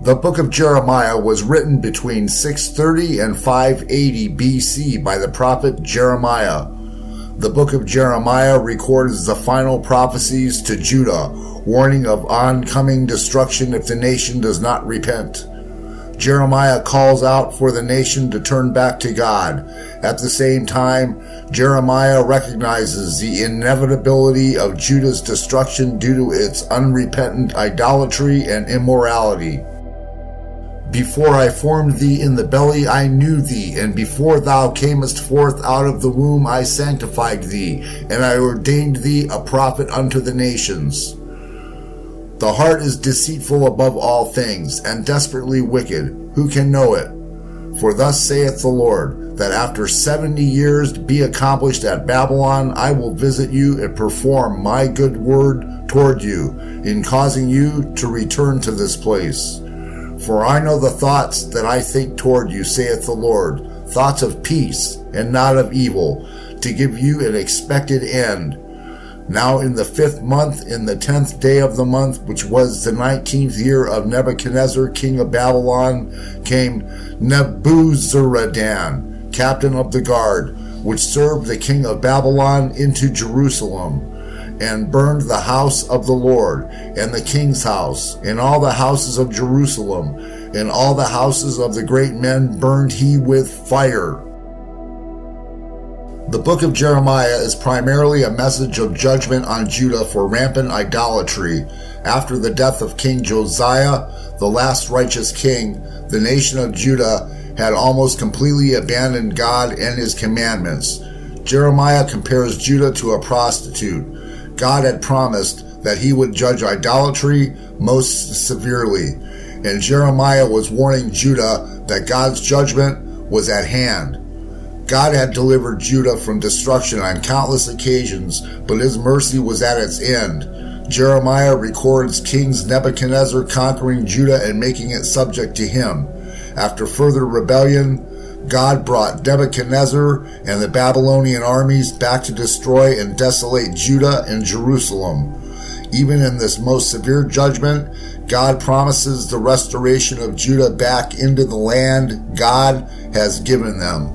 The book of Jeremiah was written between 630 and 580 BC by the prophet Jeremiah. The book of Jeremiah records the final prophecies to Judah, warning of oncoming destruction if the nation does not repent. Jeremiah calls out for the nation to turn back to God. At the same time, Jeremiah recognizes the inevitability of Judah's destruction due to its unrepentant idolatry and immorality. Before I formed thee in the belly, I knew thee, and before thou camest forth out of the womb, I sanctified thee, and I ordained thee a prophet unto the nations. The heart is deceitful above all things, and desperately wicked. Who can know it? For thus saith the Lord, that after 70 years be accomplished at Babylon, I will visit you and perform my good word toward you, in causing you to return to this place. For I know the thoughts that I think toward you, saith the Lord, thoughts of peace and not of evil, to give you an expected end. Now in the 5th month, in the 10th day of the month, which was the 19th year of Nebuchadnezzar, king of Babylon, came Nebuzaradan, captain of the guard, which served the king of Babylon, into Jerusalem, and burned the house of the Lord, and the king's house, and all the houses of Jerusalem, and all the houses of the great men burned he with fire. The book of Jeremiah is primarily a message of judgment on Judah for rampant idolatry. After the death of King Josiah, the last righteous king, the nation of Judah had almost completely abandoned God and his commandments. Jeremiah compares Judah to a prostitute. God had promised that he would judge idolatry most severely, and Jeremiah was warning Judah that God's judgment was at hand. God had delivered Judah from destruction on countless occasions, but his mercy was at its end. Jeremiah records King Nebuchadnezzar conquering Judah and making it subject to him. After further rebellion, God brought Nebuchadnezzar and the Babylonian armies back to destroy and desolate Judah and Jerusalem. Even in this most severe judgment, God promises the restoration of Judah back into the land God has given them.